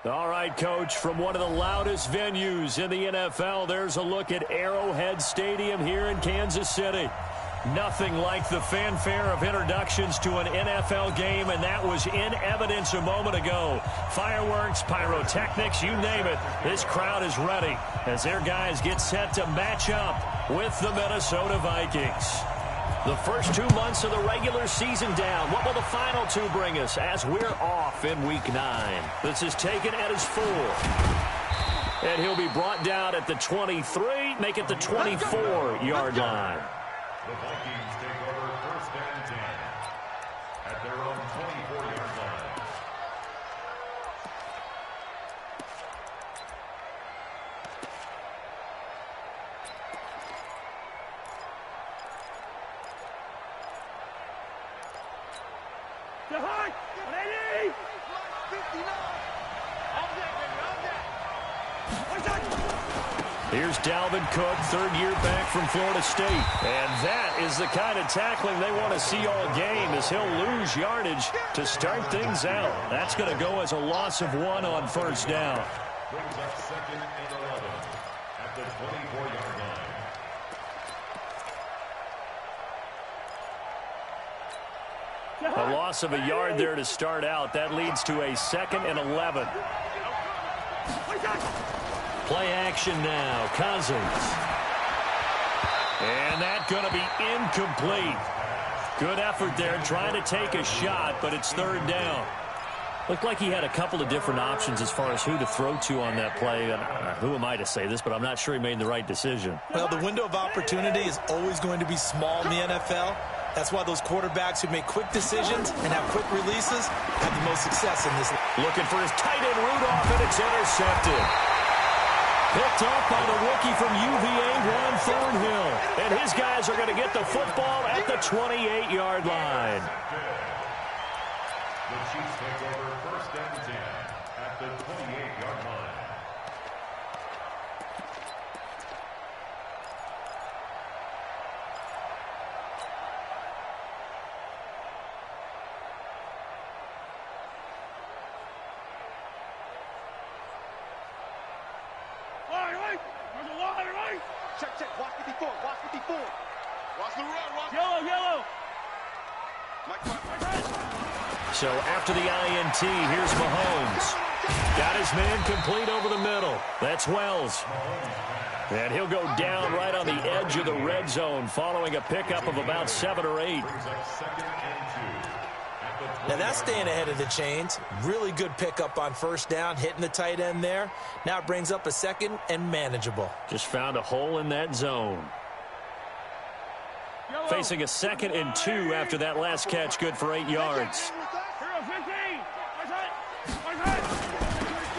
All right, Coach, from one of the loudest venues in the NFL, there's a look at Arrowhead Stadium here in Kansas City. Nothing like the fanfare of introductions to an NFL game, and that was in evidence a moment ago. Fireworks, pyrotechnics, you name it. This crowd is ready as their guys get set to match up with the Minnesota Vikings. The first 2 months of the regular season down. What will the final two bring us as we're off in Week 9? This is taken at his 4. And he'll be brought down at the 23, make it the 24-yard line. The Vikings take over first and 10 at their own 24-yard line. Here's Dalvin Cook, third-year back from Florida State. And that is the kind of tackling they want to see all game, as he'll lose yardage to start things out. That's going to go as a loss of 1 on first down. Brings up second and 11 at the 24-yard line. A loss of a yard there to start out. That leads to a second and 11. Play action now. Cousins. And that's going to be incomplete. Good effort there trying to take a shot, but it's third down. Looked like he had a couple of different options as far as who to throw to on that play. And who am I to say this, but I'm not sure he made the right decision. Well, the window of opportunity is always going to be small in the NFL. That's why those quarterbacks who make quick decisions and have quick releases have the most success in this. Looking for his tight end Rudolph, and it's intercepted. Picked up by the rookie from UVA, Juan Thornhill. And his guys are going to get the football at the 28-yard line. The Chiefs take over first and 10 at the 28-yard line. Check. Watch 54. Watch the run. Yellow. So after the INT, here's Mahomes. Got his man complete over the middle. That's Wells. And he'll go down right on the edge of the red zone following a pickup of about 7 or 8. Now that's staying ahead of the chains. Really good pickup on first down, hitting the tight end there. Now it brings up a second and manageable. Just found a hole in that zone. Facing a second and 2 after that last catch, good for 8 yards.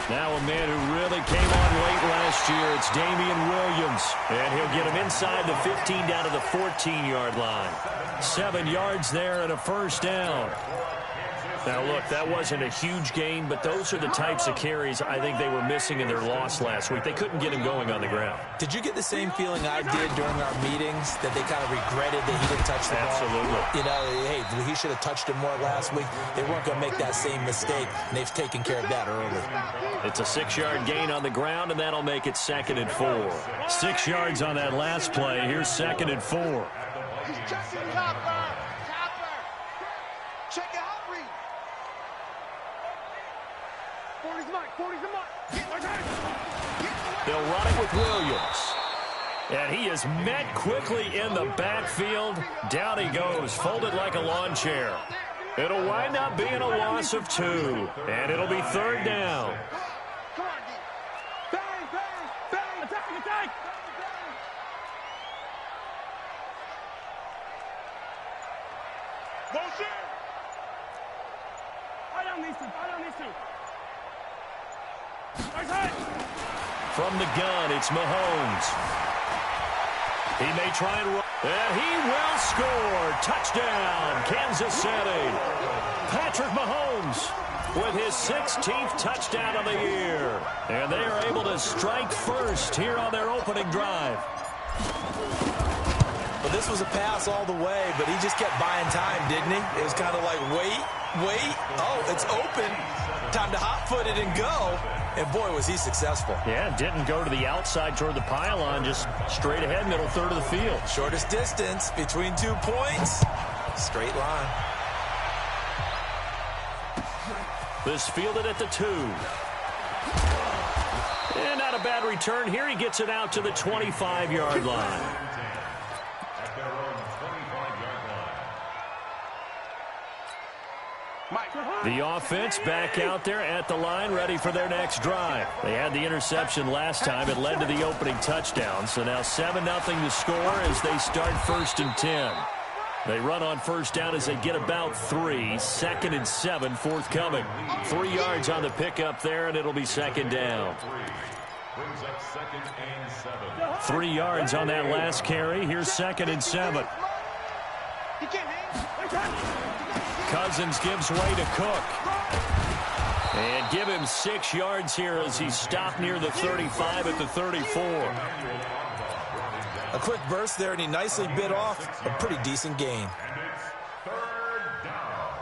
Now a man who really came on late last year, it's Damian Williams. And he'll get him inside the 15 down to the 14-yard line. 7 yards there and a first down. Now, look, that wasn't a huge gain, but those are the types of carries I think they were missing in their loss last week. They couldn't get him going on the ground. Did you get the same feeling I did during our meetings, that they kind of regretted that he didn't touch the ball? Absolutely. You know, hey, he should have touched it more last week. They weren't going to make that same mistake, and they've taken care of that early. It's a 6-yard gain on the ground, and that'll make it second and 4. 6 yards on that last play. Here's second and 4. He's checking Copper. Check out Reed. 40's the mark. They'll run it with Williams. And he is met quickly in the backfield. Down he goes, folded like a lawn chair. It'll wind up being a loss of 2. And it'll be third down. Come on, D. Bang. Attack. Motion. I don't need to. From the gun, it's Mahomes. He may try and run. And he will score. Touchdown, Kansas City. Patrick Mahomes with his 16th touchdown of the year. And they are able to strike first here on their opening drive. Well, this was a pass all the way, but he just kept buying time, didn't he? It was kind of like, wait. Oh, it's open. Time to hot-foot it and go. And, boy, was he successful. Yeah, didn't go to the outside toward the pylon, just straight ahead, middle third of the field. Shortest distance between 2 points. Straight line. This fielded at the 2. And not a bad return here. He gets it out to the 25-yard line. At their own 25-yard line. The offense back out there at the line, ready for their next drive. They had the interception last time. It led to the opening touchdown. So now 7-0 the score as they start 1st and 10. They run on first down as they get about 3. 2nd and 7 forthcoming. 3 yards on the pickup there, and it'll be 2nd down. Brings up 2nd and 7. 3 yards on that last carry. Here's 2nd and 7. Cousins gives way to Cook. And give him 6 yards here as he's stopped near the 35 at the 34. A quick burst there, and he nicely bit off a pretty decent gain. And it's 3rd down.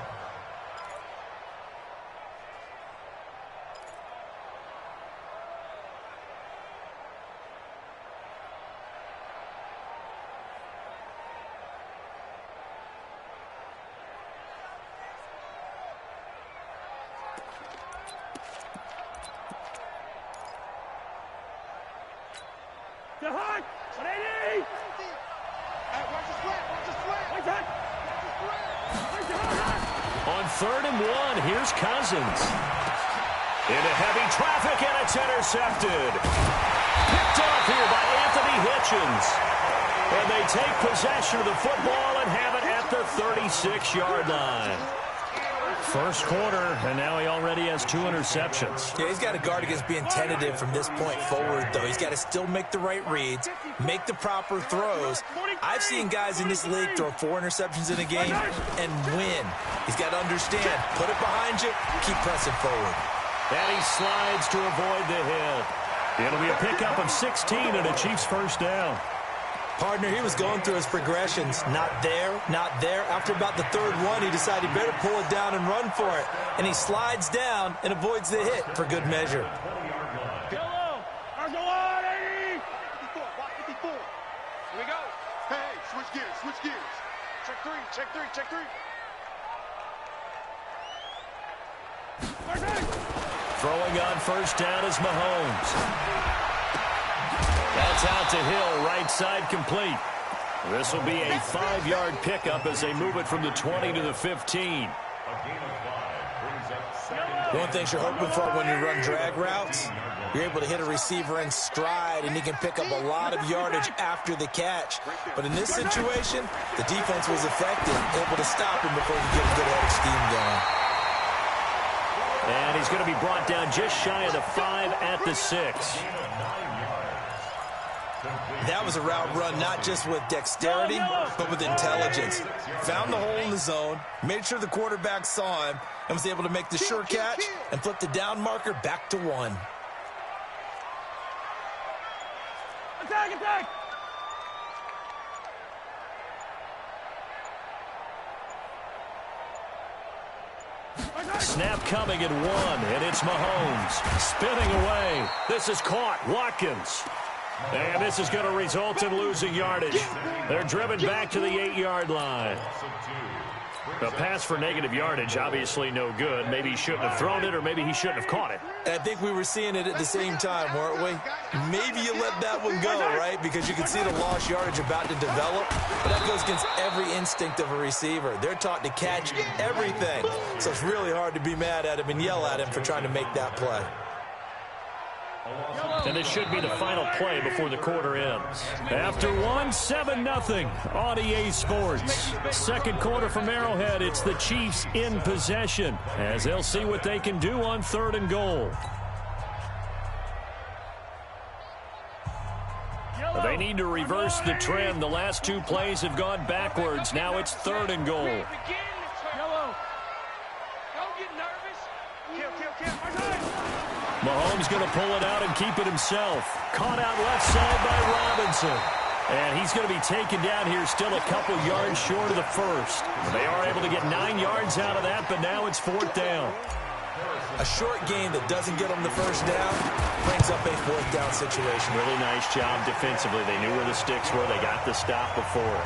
On 3rd and 1, here's Cousins. Into heavy traffic, and it's intercepted. Picked off here by Anthony Hitchens. And they take possession of the football and have it at the 36-yard line. First quarter, and now he already has 2 interceptions. Yeah, he's got to guard against being tentative from this point forward, though. He's got to still make the right reads, make the proper throws. I've seen guys in this league throw 4 interceptions in a game and win. He's got to understand, put it behind you, keep pressing forward. And he slides to avoid the hit. It'll be a pickup of 16 and a Chiefs first down. Partner, he was going through his progressions. Not there, not there. After about the 3rd one, he decided he better pull it down and run for it. And he slides down and avoids the hit for good measure. Here we go. Hey, switch gears, switch gears. Check 3, check 3, check 3. Throwing on first down is Mahomes. That's out to Hill, right side complete. This will be a 5-yard pickup as they move it from the 20 to the 15. One thing you're hoping for when you run drag routes, you're able to hit a receiver in stride, and he can pick up a lot of yardage after the catch. But in this situation, the defense was effective, able to stop him before he could get a good head of steam going. And he's going to be brought down just shy of the 5 at the 6. That was a route run not just with dexterity, but with intelligence. Found the hole in the zone, made sure the quarterback saw him, and was able to make the sure catch and flip the down marker back to 1. Attack, attack! Snap coming at 1, and it's Mahomes. Spinning away. This is caught. Watkins. And this is going to result in losing yardage. They're driven back to the 8-yard line. A pass for negative yardage, obviously no good. Maybe he shouldn't have thrown it, or maybe he shouldn't have caught it. And I think we were seeing it at the same time, weren't we? Maybe you let that one go, right? Because you can see the lost yardage about to develop. But that goes against every instinct of a receiver. They're taught to catch everything. So it's really hard to be mad at him and yell at him for trying to make that play. And this should be the final play before the quarter ends. After 1, 7-0 on EA Sports. Second quarter from Arrowhead, it's the Chiefs in possession as they'll see what they can do on 3rd and goal. They need to reverse the trend. The last 2 plays have gone backwards. Now it's 3rd and goal. Mahomes going to pull it out and keep it himself. Caught out left side by Robinson. And he's going to be taken down here, still a couple yards short of the first. They are able to get 9 yards out of that, but now it's 4th down. A short game that doesn't get them the first down brings up a fourth down situation. Really nice job defensively. They knew where the sticks were. They got the stop before.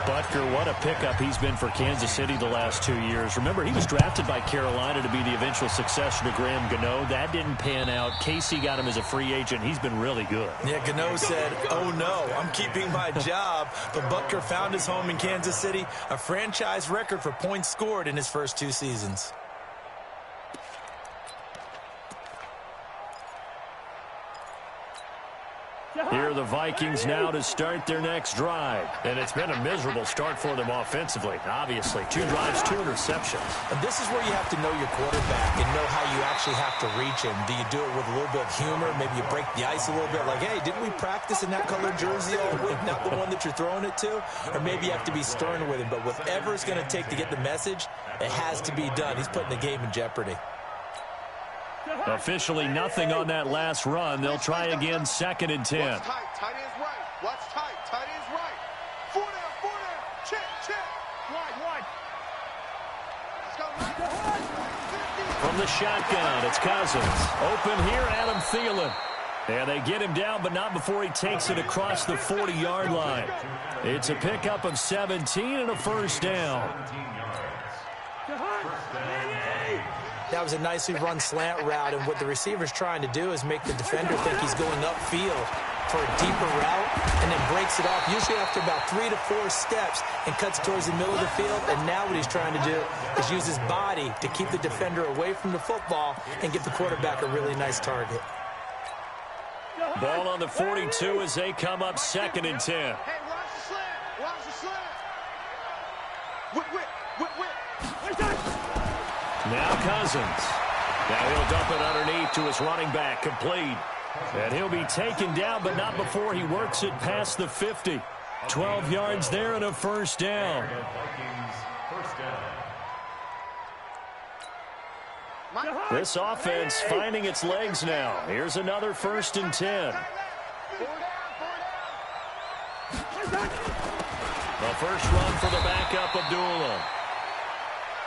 Butker, what a pickup he's been for Kansas City the last 2 years. Remember, he was drafted by Carolina to be the eventual successor to Graham Gano. That didn't pan out. Casey got him as a free agent. He's been really good. Yeah, Gano said, oh no, I'm keeping my job. But Butker found his home in Kansas City, a franchise record for points scored in his first 2 seasons. Here are the Vikings now to start their next drive. And it's been a miserable start for them offensively, obviously. 2 drives, 2 interceptions. And this is where you have to know your quarterback and know how you actually have to reach him. Do you do it with a little bit of humor? Maybe you break the ice a little bit, like, hey, didn't we practice in that colored jersey all week, not the one that you're throwing it to? Or maybe you have to be stern with him. But whatever it's going to take to get the message, it has to be done. He's putting the game in jeopardy. Officially nothing on that last run. They'll try again, 2nd and 10. Watch tight, tight end's right. Watch tight, tight end's right. 4 down, check, check. Wide. Let's go. From the shotgun, it's Cousins. Open here, Adam Thielen. And they get him down, but not before he takes it across the 40-yard line. It's a pickup of 17 and a first down. That was a nicely run slant route, and what the receiver's trying to do is make the defender think he's going upfield for a deeper route, and then breaks it off, usually after about 3 to 4 steps, and cuts towards the middle of the field. And now what he's trying to do is use his body to keep the defender away from the football and give the quarterback a really nice target. Ball on the 42 as they come up 2nd and 10. Hey, watch the slant. Watch the slant. Whip. Now Cousins. Now he'll dump it underneath to his running back, complete. And he'll be taken down, but not before he works it past the 50. 12 yards there and a first down. This offense finding its legs now. Here's another 1st and 10. The first run for the backup, Abdullah.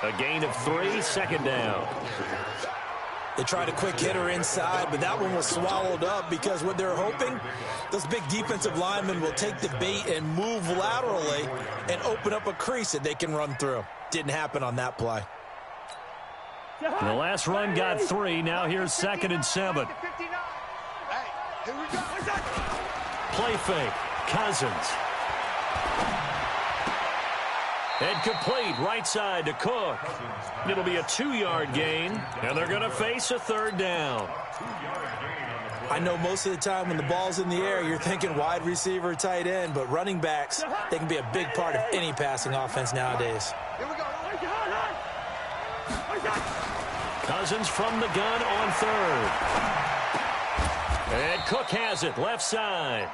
A gain of 3, 2nd down. They tried a quick hitter inside, but that one was swallowed up because what they're hoping, those big defensive linemen will take the bait and move laterally and open up a crease that they can run through. Didn't happen on that play. The last run got 3. Now here's 2nd and 7. Play fake. Cousins. And complete, right side to Cook. It'll be a 2-yard gain, and they're going to face a 3rd down. I know most of the time when the ball's in the air, you're thinking wide receiver, tight end, but running backs, they can be a big part of any passing offense nowadays. Cousins from the gun on 3rd. And Cook has it, left side.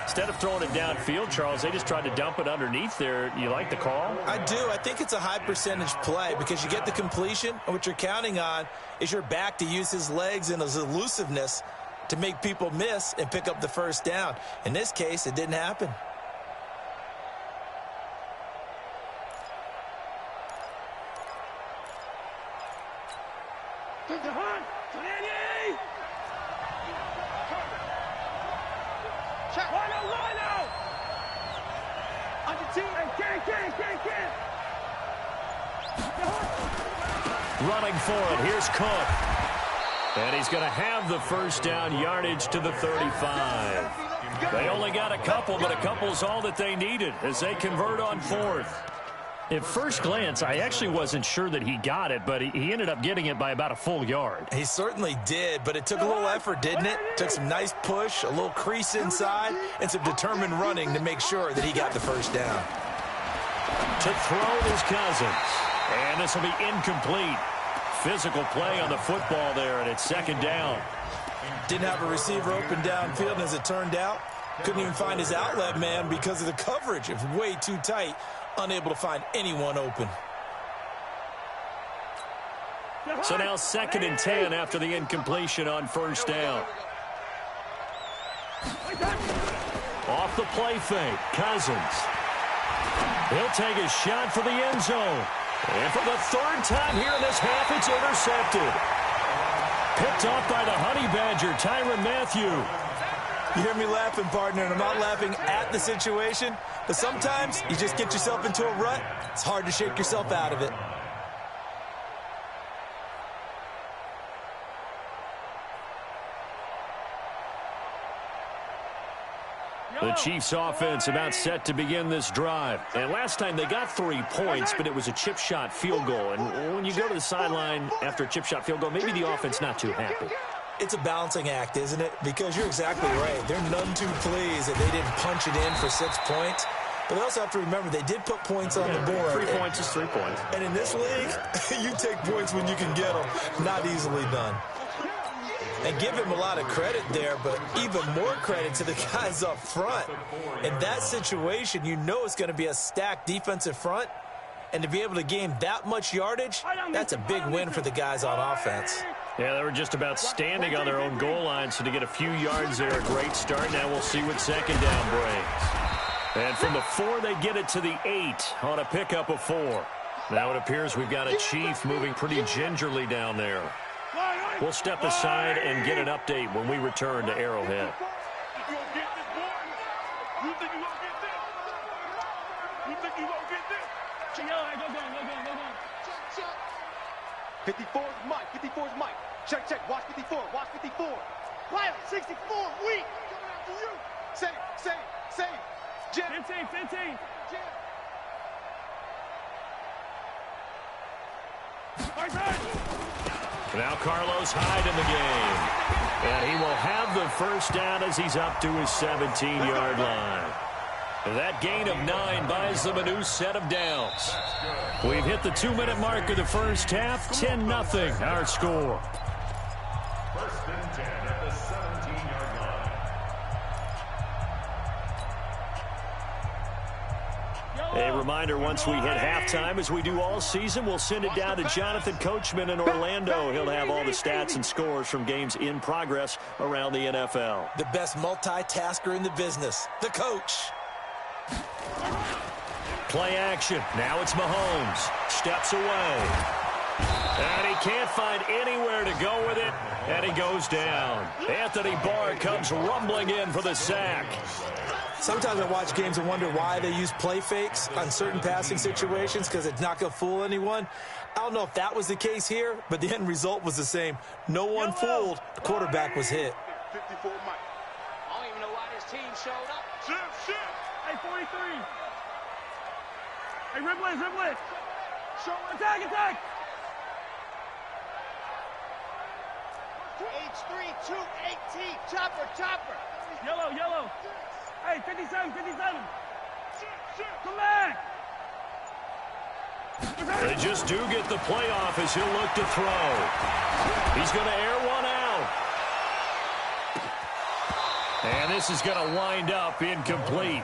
Instead of throwing it downfield, Charles, they just tried to dump it underneath there. You like the call? I do. I think it's a high percentage play because you get the completion, and what you're counting on is your back to use his legs and his elusiveness to make people miss and pick up the first down. In this case, it didn't happen. Running for it. Here's Cook. And he's going to have the first down, yardage to the 35. They only got a couple, but a couple's all that they needed as they convert on 4th. At first glance, I actually wasn't sure that he got it, but he ended up getting it by about a full yard. He certainly did, but it took a little effort, didn't it? Took some nice push, a little crease inside, and some determined running to make sure that he got the first down. To throw is Cousins. And this will be incomplete. Physical play on the football there, and it's 2nd down. Didn't have a receiver open downfield, and as it turned out, couldn't even find his outlet man because of the coverage. It was way too tight, unable to find anyone open. So now 2nd and 10 after the incompletion on first down. Off the play fake, Cousins. He'll take a shot for the end zone. And for the third time here in this half, it's intercepted. Picked off by the Honey Badger, Tyrann Mathieu. You hear me laughing, partner, and I'm not laughing at the situation, but sometimes you just get yourself into a rut. It's hard to shake yourself out of it. The Chiefs offense about set to begin this drive. And last time they got 3 points, but it was a chip shot field goal. And when you go to the sideline after a chip shot field goal, maybe the offense not too happy. It's a balancing act, isn't it? Because you're exactly right. They're none too pleased that they didn't punch it in for 6 points. But they also have to remember they did put points on the board. 3 points is 3 points. And in this league, you take points when you can get them. Not easily done. And give him a lot of credit there, but even more credit to the guys up front. In that situation, you know it's going to be a stacked defensive front. And to be able to gain that much yardage, that's a big win for the guys on offense. Yeah, they were just about standing on their own goal line, so to get a few yards there, a great start. Now we'll see what second down brings. And from the 4, they get it to the 8 on a pickup of 4. Now it appears we've got a Chief moving pretty gingerly down there. We'll step aside and get an update when we return to Arrowhead. You gonna get this, boy? You think you gonna get this? You think you gonna get this? Go. 54 is Mike. 54 is Mike. Check. Watch 54. Watch 54. Pilot 64. Weak. Coming after you. Save. Jim. 15. Jim. Now Carlos Hyde in the game. And he will have the first down as he's up to his 17-yard line. That gain of 9 buys them a new set of downs. We've hit the 2-minute mark of the first half. 10-0 our score. First and 10 at the 17-yard line. A reminder, once we hit halftime, as we do all season, we'll send it down to Jonathan Coachman in Orlando. He'll have all the stats and scores from games in progress around the NFL. The best multitasker in the business, the coach. Play action. Now it's Mahomes. Steps away. And he can't find anywhere to go with it. And he goes down. Anthony Barr comes rumbling in for the sack. Sometimes I watch games and wonder why they use play fakes on certain passing situations, because it's not going to fool anyone. I don't know if that was the case here, but the end result was the same. No one fooled. The quarterback was hit. 54 Mike. I don't even know why this team showed up. Shit. Hey, 43. Hey, Ripley. Show attack. H3-2-8-T. Chopper. Yellow. Hey, 57. Come back. They just do get the playoff as he'll look to throw. He's going to air one out. And this is going to wind up incomplete.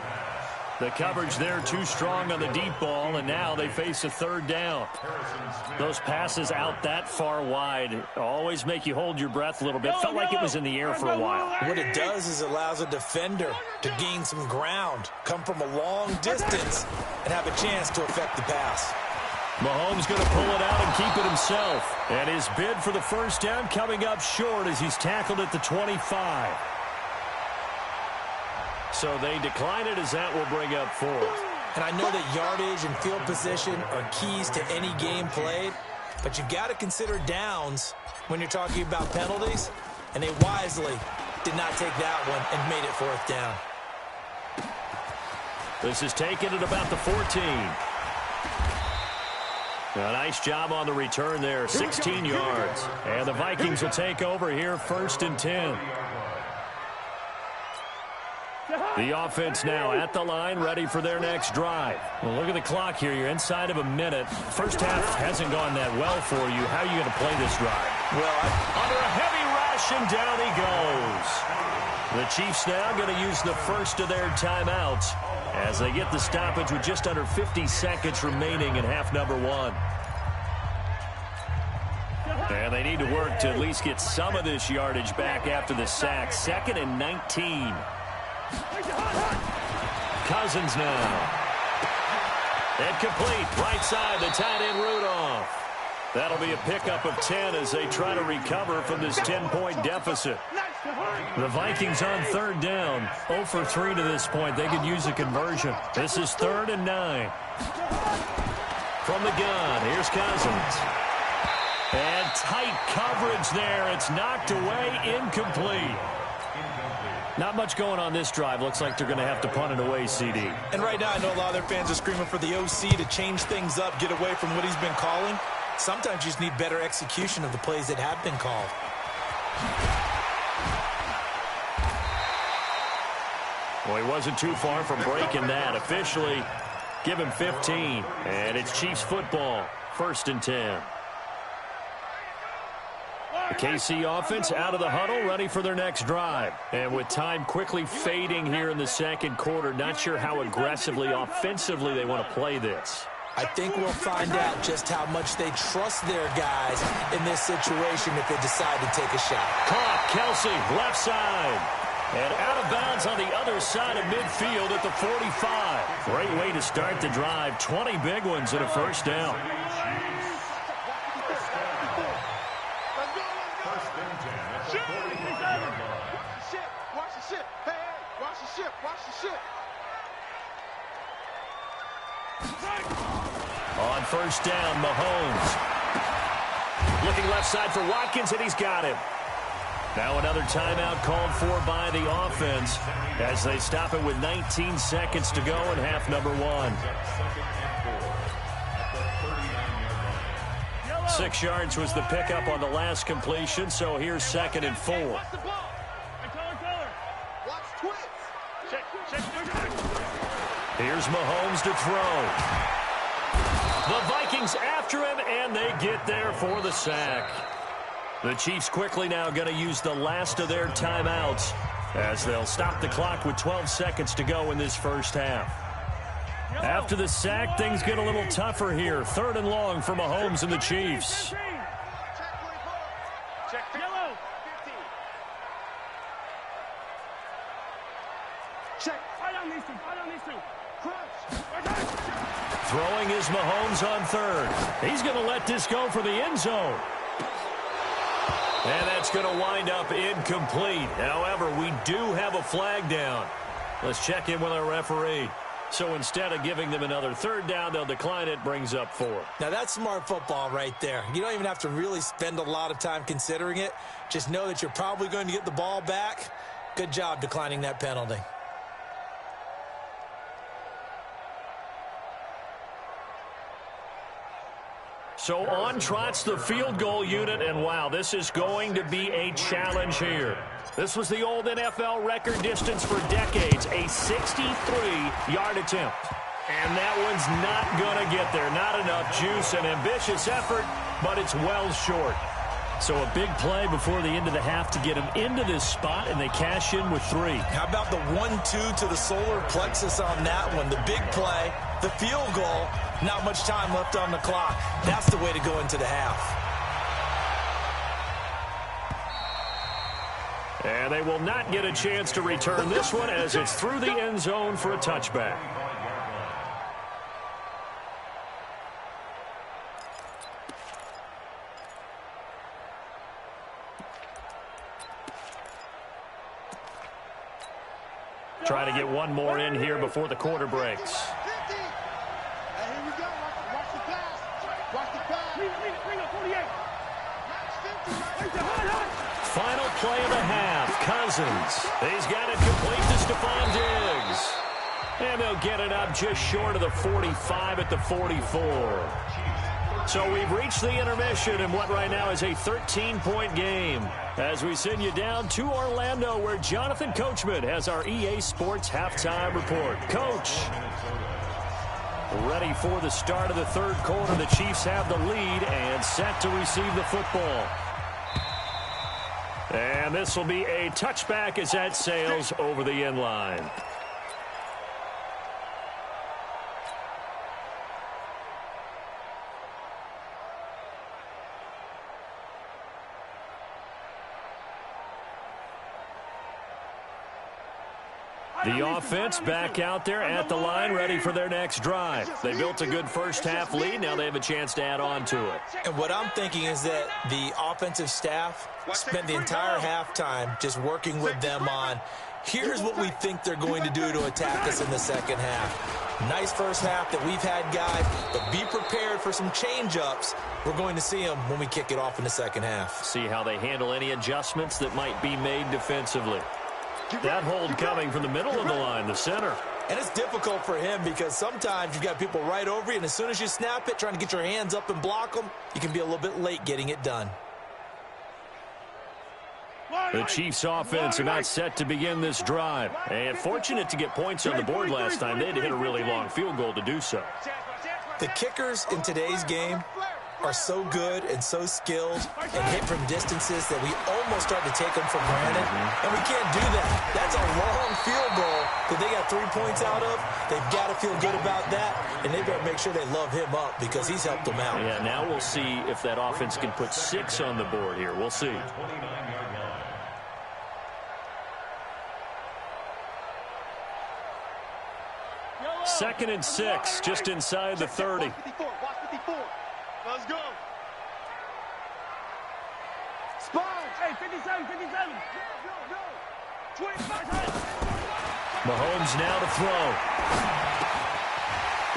The coverage there too strong on the deep ball, and now they face a third down. Those passes out that far wide always make you hold your breath a little bit. Felt like it was in the air for a while. What it does is it allows a defender to gain some ground, come from a long distance, and have a chance to affect the pass. Mahomes going to pull it out and keep it himself. And his bid for the first down coming up short as he's tackled at the 25. So they decline it as that will bring up 4th. And I know that yardage and field position are keys to any game played, but you've got to consider downs when you're talking about penalties, and they wisely did not take that one and made it 4th down. This is taken at about the 14. A nice job on the return there, 16 yards. And the Vikings will take over here 1st and 10. The offense now at the line, ready for their next drive. Well, look at the clock here. You're inside of a minute. First half hasn't gone that well for you. How are you going to play this drive? Well, under a heavy rush, and down he goes. The Chiefs now going to use the first of their timeouts as they get the stoppage with just under 50 seconds remaining in half number 1. And they need to work to at least get some of this yardage back after the sack. 2nd and 19. Cousins now. Incomplete. Right side, the tight end Rudolph. That'll be a pickup of 10 as they try to recover from this 10-point deficit. The Vikings on third down. 0 for 3 to this point. They could use a conversion. This is 3rd and 9. From the gun, here's Cousins. And tight coverage there. It's knocked away, incomplete. Not much going on this drive. Looks like they're going to have to punt it away, CD. And right now I know a lot of their fans are screaming for the OC to change things up, get away from what he's been calling. Sometimes you just need better execution of the plays that have been called. Well, he wasn't too far from breaking that. Officially, give him 15. And it's Chiefs football. 1st and 10. The KC offense out of the huddle, ready for their next drive. And with time quickly fading here in the second quarter, not sure how aggressively, offensively they want to play this. I think we'll find out just how much they trust their guys in this situation if they decide to take a shot. Caught, Kelsey, left side. And out of bounds on the other side of midfield at the 45. Great way to start the drive. 20 big ones and a first down. On first down, Mahomes. Looking left side for Watkins, and he's got him. Now another timeout called for by the offense as they stop it with 19 seconds to go in half number 1. 6 yards was the pickup on the last completion, so here's 2nd and 4. Here's Mahomes to throw. The Vikings after him, and they get there for the sack. The Chiefs quickly now going to use the last of their timeouts as they'll stop the clock with 12 seconds to go in this first half. After the sack, things get a little tougher here. 3rd and long for Mahomes and the Chiefs. Throwing is Mahomes on 3rd. He's going to let this go for the end zone. And that's going to wind up incomplete. However, we do have a flag down. Let's check in with our referee. So instead of giving them another 3rd down, they'll decline it, brings up 4. Now that's smart football right there. You don't even have to really spend a lot of time considering it. Just know that you're probably going to get the ball back. Good job declining that penalty. So on trots the field goal unit, and wow, this is going to be a challenge here. This was the old NFL record distance for decades, a 63-yard attempt. And that one's not going to get there. Not enough juice, an ambitious effort, but it's well short. So a big play before the end of the half to get them into this spot, and they cash in with 3. How about the 1-2 to the solar plexus on that one? The big play, the field goal, not much time left on the clock. That's the way to go into the half. And they will not get a chance to return this one as it's through the end zone for a touchback. Try to get one more in here before the quarter breaks. Final play of the half. Cousins. He's got it complete to Stephon Diggs. And they'll get it up just short of the 45 at the 44. So we've reached the intermission in what right now is a 13-point game as we send you down to Orlando where Jonathan Coachman has our EA Sports halftime report. Coach, ready for the start of the third quarter. The Chiefs have the lead and set to receive the football. And this will be a touchback as that sails over the end line. The offense back out there at the line, ready for their next drive. They built a good first-half lead. Now they have a chance to add on to it. And what I'm thinking is that the offensive staff spent the entire halftime just working with them on, here's what we think they're going to do to attack us in the second half. Nice first half that we've had, guys, but be prepared for some change-ups. We're going to see them when we kick it off in the second half. See how they handle any adjustments that might be made defensively. That hold coming from the middle of the line, the center. And it's difficult for him because sometimes you've got people right over you, and as soon as you snap it, trying to get your hands up and block them, you can be a little bit late getting it done. The Chiefs offense about set to begin this drive. And fortunate to get points on the board last time. They had to hit a really long field goal to do so. The kickers in today's game are so good and so skilled and hit from distances that we almost start to take them for granted. And we can't do that. That's a long field goal that they got 3 points out of. They've got to feel good about that, and they better make sure they love him up because he's helped them out. Yeah, now we'll see if that offense can put 6 on the board here. We'll see. Second and 6, just inside the 30. Let's go. Sponge. Hey, 57, 57. Go. 25. Mahomes now to throw.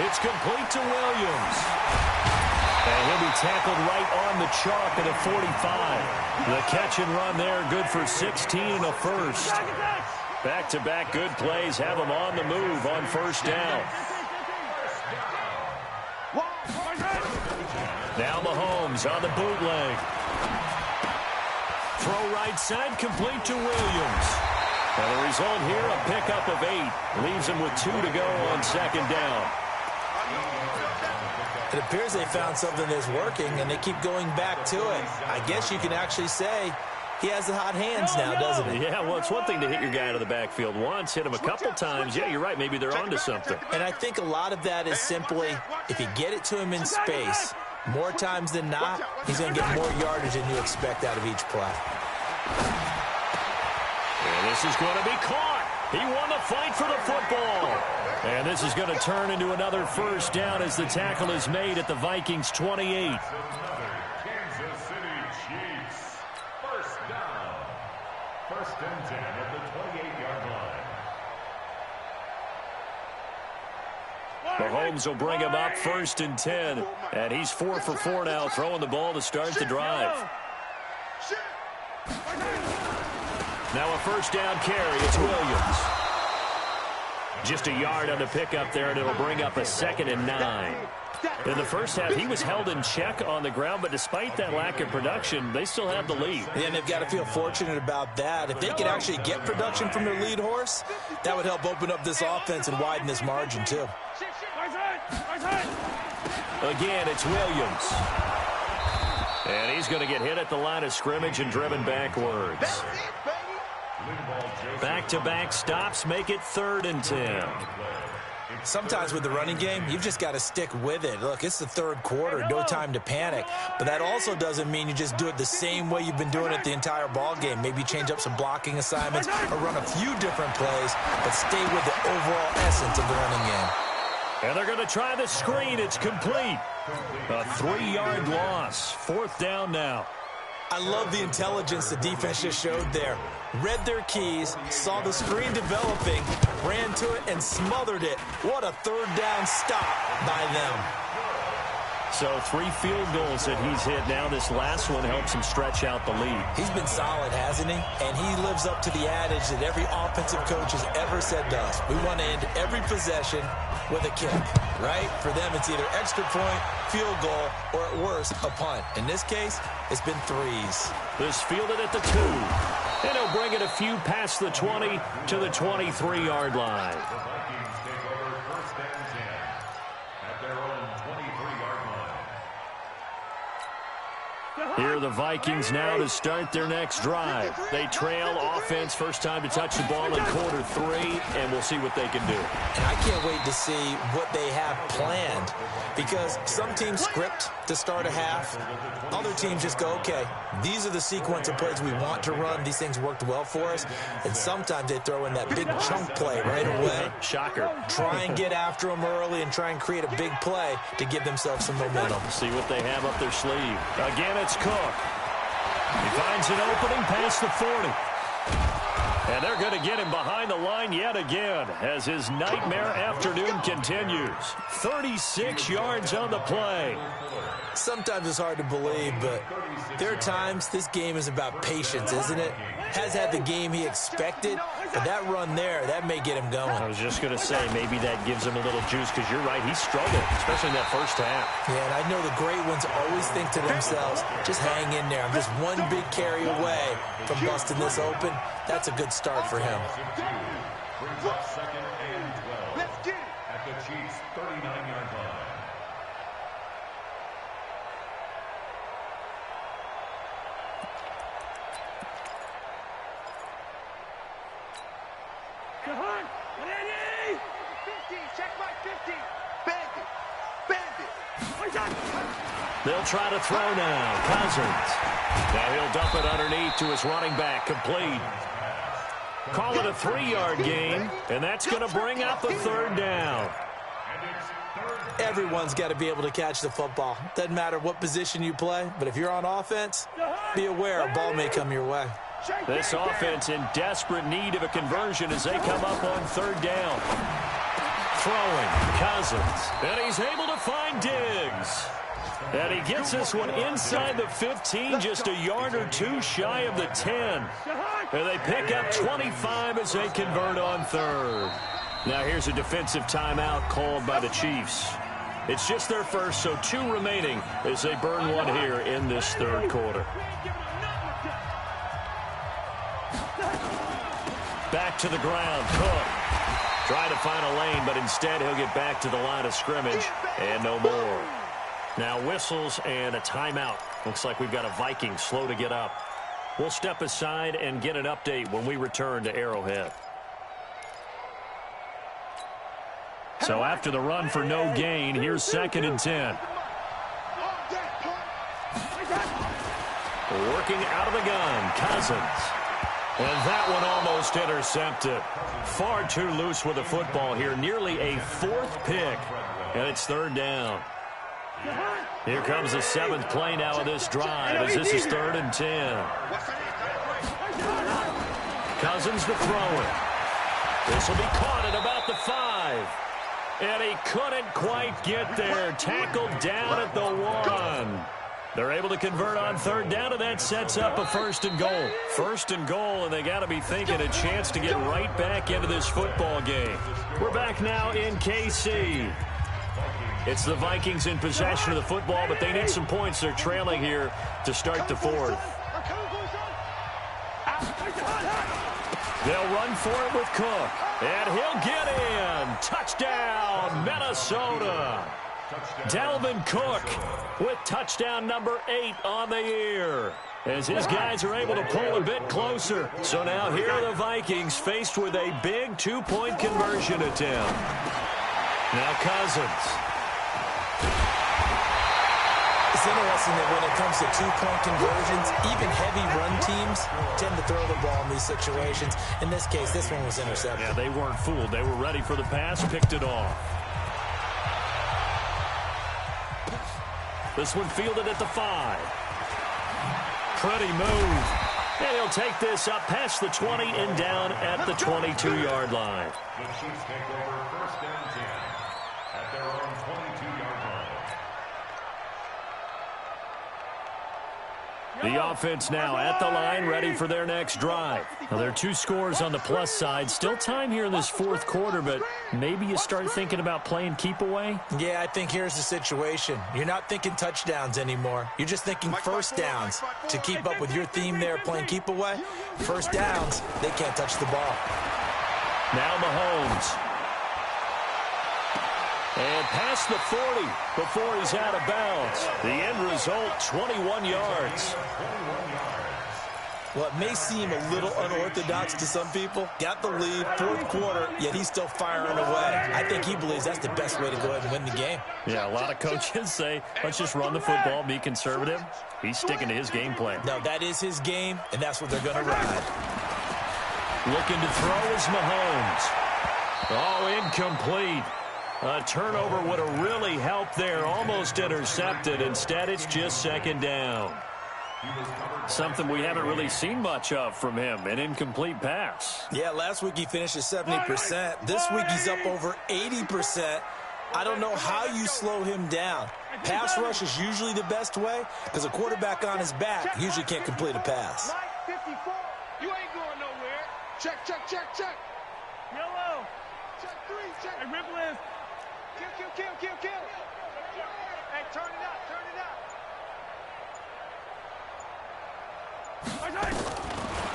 It's complete to Williams. And he'll be tackled right on the chalk at a 45. The catch and run there, good for 16 and a first. Back-to-back good plays have him on the move on first down. Now Mahomes on the bootleg. Throw right side, complete to Williams. And the result here, a pickup of 8. Leaves him with 2 to go on second down. It appears they found something that's working, and they keep going back to it. I guess you can actually say he has the hot hands now, doesn't he? Yeah, well, it's one thing to hit your guy out of the backfield once, hit him a couple times. Yeah, you're right. Maybe they're onto something. And I think a lot of that is simply if you get it to him in space, more times than not, he's going to get more yardage than you expect out of each play. And this is going to be caught. He won the fight for the football. And this is going to turn into another first down as the tackle is made at the Vikings 28. Kansas City Chiefs. First down. First and 10 at the 28-yard line. Mahomes will bring him up first and 10. And he's 4 for 4 now, throwing the ball to start the drive. Now a first down carry. It's Williams. Just a yard on the pickup there, and it'll bring up a 2nd and 9. In the first half, he was held in check on the ground, but despite that lack of production, they still have the lead. And they've got to feel fortunate about that. If they could actually get production from their lead horse, that would help open up this offense and widen this margin, too. Again, it's Williams. And he's going to get hit at the line of scrimmage and driven backwards. Back-to-back stops make it 3rd and 10. Sometimes with the running game, you've just got to stick with it. Look, it's the 3rd quarter, no time to panic. But that also doesn't mean you just do it the same way you've been doing it the entire ball game. Maybe change up some blocking assignments or run a few different plays, but stay with the overall essence of the running game. And they're going to try the screen. It's complete. A 3-yard loss. 4th down now. I love the intelligence the defense just showed there. Read their keys, saw the screen developing, ran to it, and smothered it. What a 3rd down stop by them. So 3 field goals that he's hit now. This last one helps him stretch out the lead. He's been solid, hasn't he? And he lives up to the adage that every offensive coach has ever said to us. We want to end every possession with a kick, right? For them, it's either extra point, field goal, or at worst, a punt. In this case, it's been 3s. This fielded at the 2. And he'll bring it a few past the 20 to the 23-yard line. The Vikings take over first and 10 at their own 23-yard line. Here are the Vikings now to start their next drive. They trail offense, first time to touch the ball in quarter 3, and we'll see what they can do. And I can't wait to see what they have planned, because some teams script to start a half. Other teams just go, okay, these are the sequence of plays we want to run. These things worked well for us. And sometimes they throw in that big chunk play right away. Shocker. Try and get after them early and try and create a big play to give themselves some momentum. See what they have up their sleeve. Again, it's Cook. He finds an opening past the 40. And they're going to get him behind the line yet again as his nightmare afternoon continues. 36 yards on the play. Sometimes it's hard to believe, but there are times this game is about patience, isn't it? Has had the game he expected, but that run there, that may get him going. I was just going to say, maybe that gives him a little juice, because you're right, he struggled, especially in that first half. Yeah, and I know the great ones always think to themselves, just hang in there. I'm just one big carry away from busting this open. That's a good start for him. Brings up 2nd and 12. Let's get it. At the Chiefs' 39-yard line. Jahan, ready? 15, check my 50. Bandit. They'll try to throw now. Cousins. Now he'll dump it underneath to his running back. Complete. Call it a 3-yard gain, and that's going to bring up the 3rd down. Everyone's got to be able to catch the football. Doesn't matter what position you play, but if you're on offense, be aware a ball may come your way. This offense in desperate need of a conversion as they come up on 3rd down. Throwing, Cousins, and he's able to find Diggs. And he gets this one inside the 15, just a yard or 2 shy of the 10. And they pick up 25 as they convert on 3rd. Now here's a defensive timeout called by the Chiefs. It's just their first, so 2 remaining as they burn one here in this 3rd quarter. Back to the ground, Cook. Trying to find a lane, but instead he'll get back to the line of scrimmage and no more. Now whistles and a timeout. Looks like we've got a Viking slow to get up. We'll step aside and get an update when we return to Arrowhead. So after the run for no gain, here's 2nd and 10. Working out of the gun, Cousins. And that one almost intercepted. Far too loose with the football here. Nearly a 4th pick. And it's 3rd down. Here comes the 7th play now of this drive as this is 3rd and 10. Cousins to throw it. This will be caught at about the 5. And he couldn't quite get there. Tackled down at the 1. They're able to convert on 3rd down, and that sets up a 1st and goal. 1st and goal, and they got to be thinking a chance to get right back into this football game. We're back now in KC. It's the Vikings in possession of the football, but they need some points. They're trailing here to start the 4th. They'll run for it with Cook, and he'll get in. Touchdown, Minnesota. Dalvin Cook with touchdown number 8 on the year as his guys are able to pull a bit closer. So now here are the Vikings faced with a big 2-point conversion attempt. Now Cousins. It's interesting that when it comes to 2-point conversions, even heavy run teams tend to throw the ball in these situations. In this case, this one was intercepted. Yeah, they weren't fooled. They were ready for the pass, picked it off. This one fielded at the 5. Pretty move. And he'll take this up past the 20 and down at the 22-yard line. The Chiefs take over 1st and 10 at their own 22-yard line. The offense now at the line, ready for their next drive. Now, there are 2 scores on the plus side. Still time here in this 4th quarter, but maybe you start thinking about playing keep away? Yeah, I think here's the situation. You're not thinking touchdowns anymore. You're just thinking 1st downs. To keep up with your theme there, playing keep away, 1st downs, they can't touch the ball. Now Mahomes. And past the 40 before he's out of bounds. The end result, 21 yards. Well, it may seem a little unorthodox to some people. Got the lead, fourth quarter, yet he's still firing away. I think he believes that's the best way to go ahead and win the game. Yeah, a lot of coaches say, let's just run the football, be conservative. He's sticking to his game plan. No, that is his game, and that's what they're going to ride. Looking to throw is Mahomes. Oh, incomplete. A turnover would have really helped there. Almost intercepted. Instead, it's just second down. Something we haven't really seen much of from him, an incomplete pass. Yeah, last week he finished at 70%. This week he's up over 80%. I don't know how you slow him down. Pass rush is usually the best way because a quarterback on his back usually can't complete a pass. 54. You ain't going nowhere. Check, check, check, check. Yellow. Check 3, check. Hey, rip list. Kill. Hey, turn it up.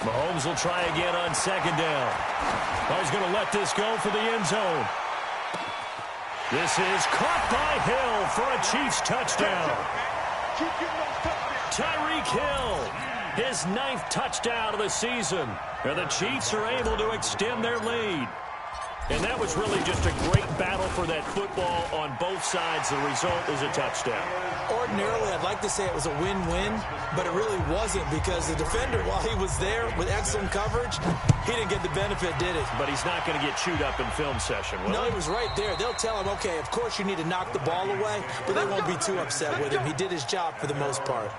Mahomes will try again on second down. He's going to let this go for the end zone. This is caught by Hill for a Chiefs touchdown. Tyreek Hill, his 9th touchdown of the season. And the Chiefs are able to extend their lead. And that was really just a great battle for that football on both sides. The result is a touchdown. Ordinarily, I'd like to say it was a win-win, but it really wasn't because the defender, while he was there with excellent coverage, he didn't get the benefit, did he? But he's not going to get chewed up in film session, will No, he? he was right there. They'll tell him, okay, of course you need to knock the ball away, but they won't be too upset with him. He did his job for the most part.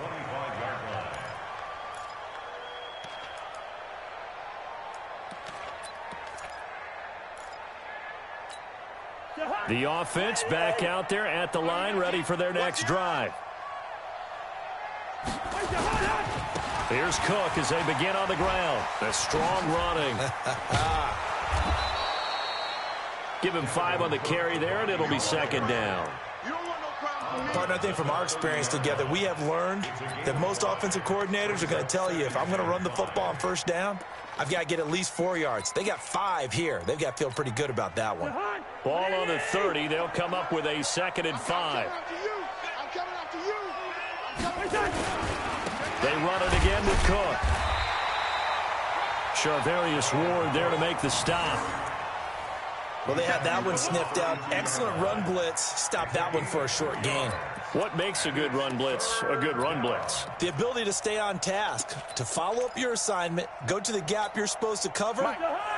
The offense back out there at the line, ready for their next drive. Here's Cook as they begin on the ground. A strong running. Give him 5 on the carry there, and it'll be second down. Partner, I think from our experience together, we have learned that most offensive coordinators are going to tell you, if I'm going to run the football on first down, I've got to get at least 4 yards. They got 5 here. They've got to feel pretty good about that one. Ball on the 30. They'll come up with a 2nd and 5. They run it again with Cook. Charvarius Ward there to make the stop. Well, they had that one sniffed out. Excellent run blitz. Stop that one for a short gain. What makes a good run blitz a good run blitz? The ability to stay on task, to follow up your assignment, go to the gap you're supposed to cover,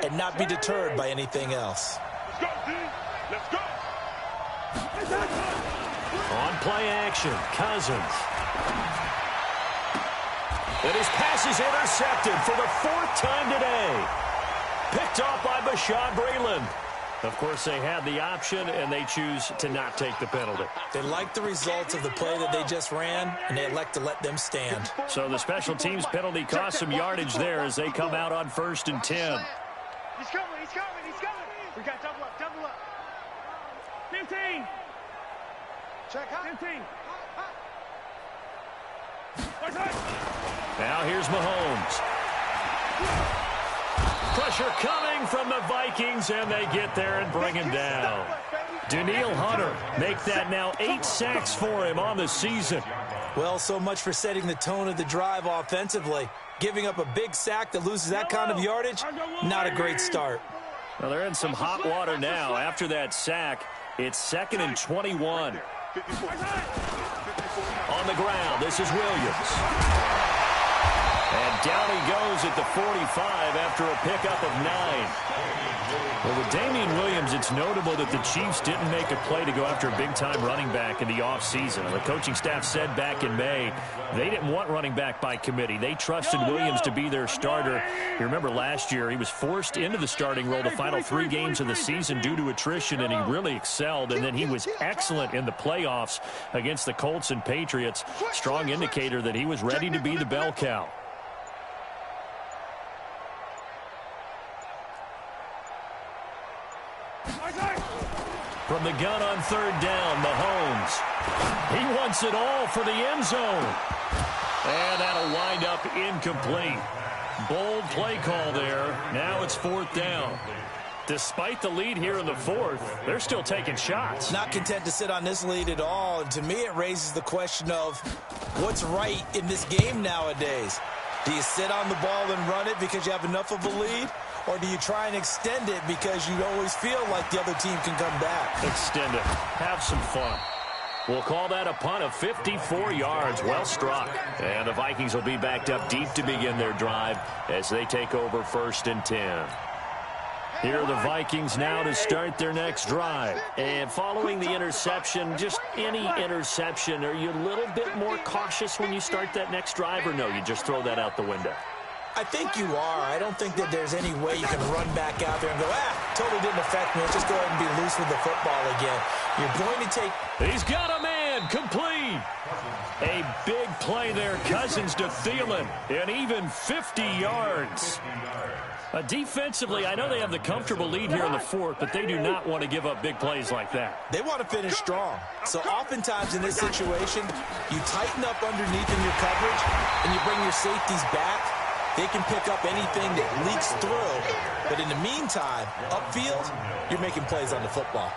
and not be deterred by anything else. Let's go. On play action, Cousins. And his pass is intercepted for the 4th time today. Picked off by Bashaud Breeland. Of course, they had the option, and they choose to not take the penalty. They like the results of the play that they just ran, and they elect to let them stand. So the special teams penalty cost some yardage there as they come out on 1st and 10. He's coming. We got double up. 15. Check high. 15. Now here's Mahomes. Pressure coming from the Vikings, and they get there and bring him down. Danielle Hunter make that now 8 sacks for him on the season. Well, so much for setting the tone of the drive offensively. Giving up a big sack that loses that kind of yardage, not a great start. Well, they're in some hot water now. After that sack, it's 2nd and 21. On the ground, this is Williams. And down he goes at the 45 after a pickup of 9. Well, with Damian Williams, it's notable that the Chiefs didn't make a play to go after a big-time running back in the offseason. The coaching staff said back in May they didn't want running back by committee. They trusted Williams to be their starter. You remember last year he was forced into the starting role the final 3 games of the season due to attrition, and he really excelled. And then he was excellent in the playoffs against the Colts and Patriots. Strong indicator that he was ready to be the bell cow. From the gun on 3rd down, Mahomes. He wants it all for the end zone. And that'll wind up incomplete. Bold play call there. Now it's 4th down. Despite the lead here in the fourth, they're still taking shots. Not content to sit on this lead at all. And to me, it raises the question of what's right in this game nowadays. Do you sit on the ball and run it because you have enough of a lead? Or do you try and extend it because you always feel like the other team can come back? Extend it. Have some fun. We'll call that a punt of 54 yards. Well struck. And the Vikings will be backed up deep to begin their drive as they take over 1st and 10. Here are the Vikings now to start their next drive. And following the interception, just any interception, are you a little bit more cautious when you start that next drive, or no, you just throw that out the window? I think you are. I don't think that there's any way you can run back out there and go, totally didn't affect me. Let's just go ahead and be loose with the football again. You're going to take... He's got a man, complete. A big play there, Cousins to Thielen, and even 50 yards. Defensively, I know they have the comfortable lead here in the fourth, but they do not want to give up big plays like that. They want to finish strong. So oftentimes in this situation, you tighten up underneath in your coverage, and you bring your safeties back. They can pick up anything that leaks through. But in the meantime, upfield, you're making plays on the football.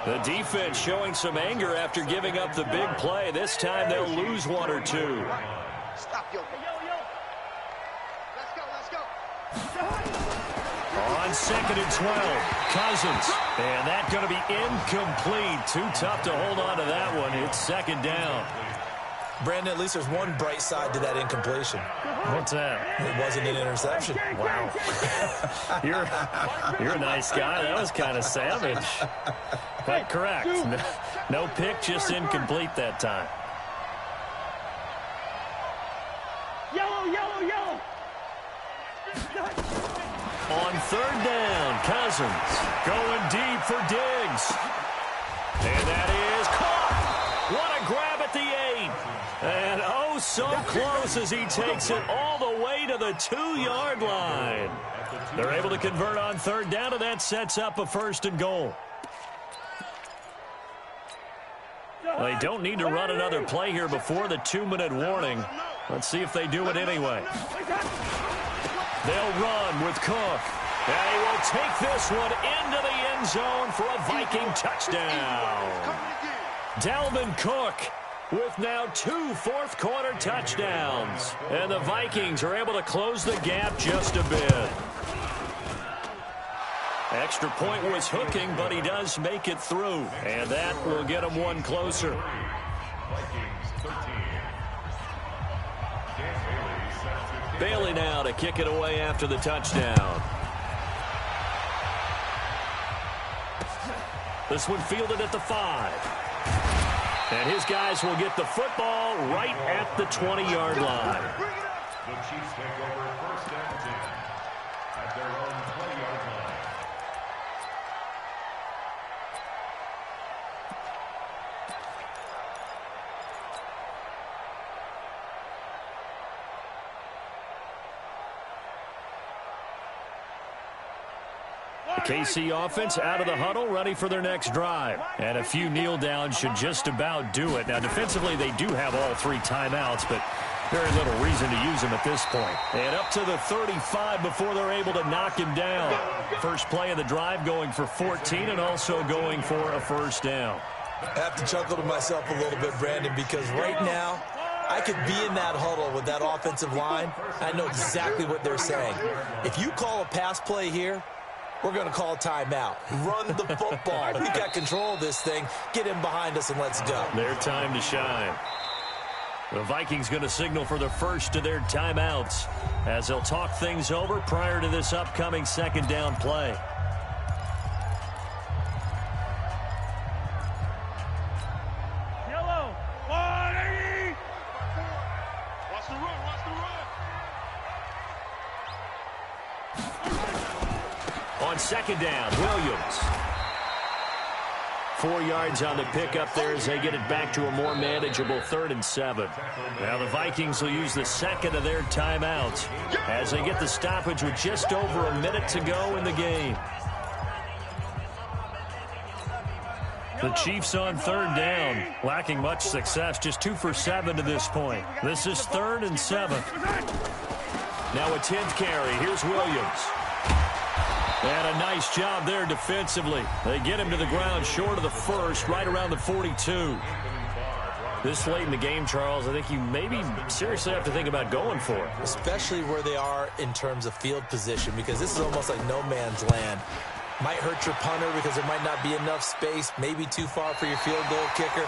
The defense showing some anger after giving up the big play. This time they'll lose one or two. Stop, yo. Let's go. On 2nd and 12, Cousins. And that's going to be incomplete. Too tough to hold on to that one. It's 2nd down. Brandon, at least there's one bright side to that incompletion. What's that? It wasn't an interception. Wow. You're a nice guy. That was kind of savage. But correct. No pick, just incomplete that time. Yellow. On 3rd down, Cousins going deep for Diggs. And that is caught. What a grab at the 8. And oh, so close as he takes it all the way to the 2-yard line. They're able to convert on 3rd down, and that sets up a 1st and goal. They don't need to run another play here before the 2-minute warning. Let's see if they do it anyway. They'll run with Cook. And he will take this one into the end zone for a Viking touchdown. Dalvin Cook with now 2 fourth-quarter touchdowns. And the Vikings are able to close the gap just a bit. Extra point was hooking, but he does make it through. And that will get him one closer. Bailey now to kick it away after the touchdown. This one fielded at the 5. And his guys will get the football right at the 20-yard line. The Chiefs take over 1st and 10 at their own 20-yard line. KC offense out of the huddle, ready for their next drive. And a few kneel downs should just about do it. Now, defensively, they do have all 3 timeouts, but very little reason to use them at this point. And up to the 35 before they're able to knock him down. First play of the drive going for 14 and also going for a 1st down. I have to chuckle to myself a little bit, Brandon, because right now, I could be in that huddle with that offensive line. I know exactly what they're saying. If you call a pass play here, we're going to call a timeout. Run the football. We've got control of this thing. Get him behind us and let's go. Their time to shine. The Vikings going to signal for the first of their timeouts as they'll talk things over prior to this upcoming 2nd down play. Yellow. 180. Watch the run. On 2nd down, Williams. 4 yards on the pickup there as they get it back to a more manageable 3rd and 7. Now the Vikings will use the 2nd of their timeouts as they get the stoppage with just over a minute to go in the game. The Chiefs on 3rd down, lacking much success, just 2 for 7 to this point. This is 3rd and 7. Now a 10th carry. Here's Williams. And a nice job there defensively. They get him to the ground short of the first, right around the 42. This late in the game, Charles, I think you maybe seriously have to think about going for it. Especially where they are in terms of field position, because this is almost like no man's land. Might hurt your punter because there might not be enough space, maybe too far for your field goal kicker.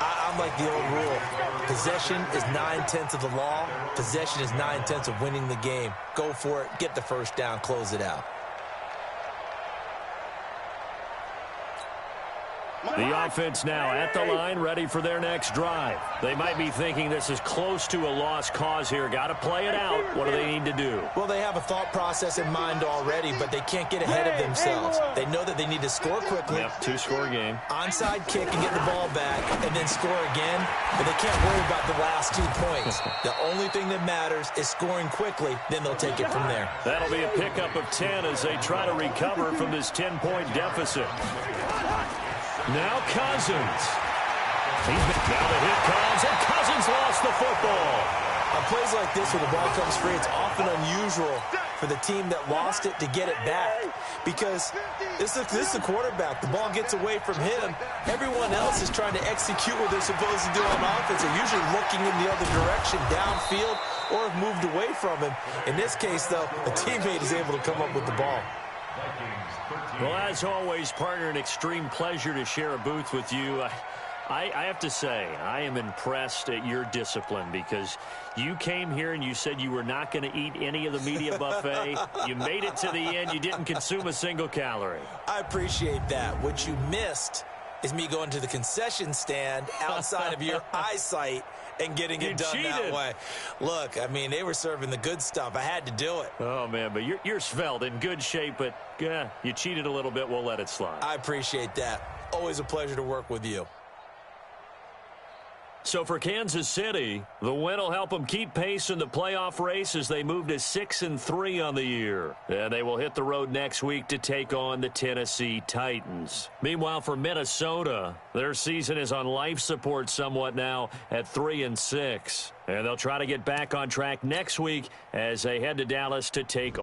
I'm like the old rule. Possession is 9/10 of the law. Possession is 9/10 of winning the game. Go for it. Get the first down. Close it out. The offense now at the line, ready for their next drive. They might be thinking this is close to a lost cause here. Got to play it out. What do they need to do? Well, they have a thought process in mind already, but they can't get ahead of themselves. They know that they need to score quickly. Yep, two-score game. Onside kick and get the ball back, and then score again. But they can't worry about the last 2 points. The only thing that matters is scoring quickly. Then they'll take it from there. That'll be a pickup of 10 as they try to recover from this 10-point deficit. Now Cousins. Now the hit comes, and Cousins lost the football. On plays like this where the ball comes free, it's often unusual for the team that lost it to get it back. Because this is the quarterback. The ball gets away from him. Everyone else is trying to execute what they're supposed to do on offense. They're usually looking in the other direction, downfield, or have moved away from him. In this case, though, a teammate is able to come up with the ball. Well, as always, partner, an extreme pleasure to share a booth with you. I have to say, I am impressed at your discipline because you came here and you said you were not going to eat any of the media buffet. You made it to the end. You didn't consume a single calorie. I appreciate that. What you missed is me going to the concession stand outside of your eyesight and getting it done that way. Look, I mean, they were serving the good stuff. I had to do it. Oh, man, but you're svelte, in good shape, but you cheated a little bit. We'll let it slide. I appreciate that. Always a pleasure to work with you. So for Kansas City, the win will help them keep pace in the playoff race as they move to 6-3 on the year. And they will hit the road next week to take on the Tennessee Titans. Meanwhile, for Minnesota, their season is on life support somewhat now at 3-6. And they'll try to get back on track next week as they head to Dallas to take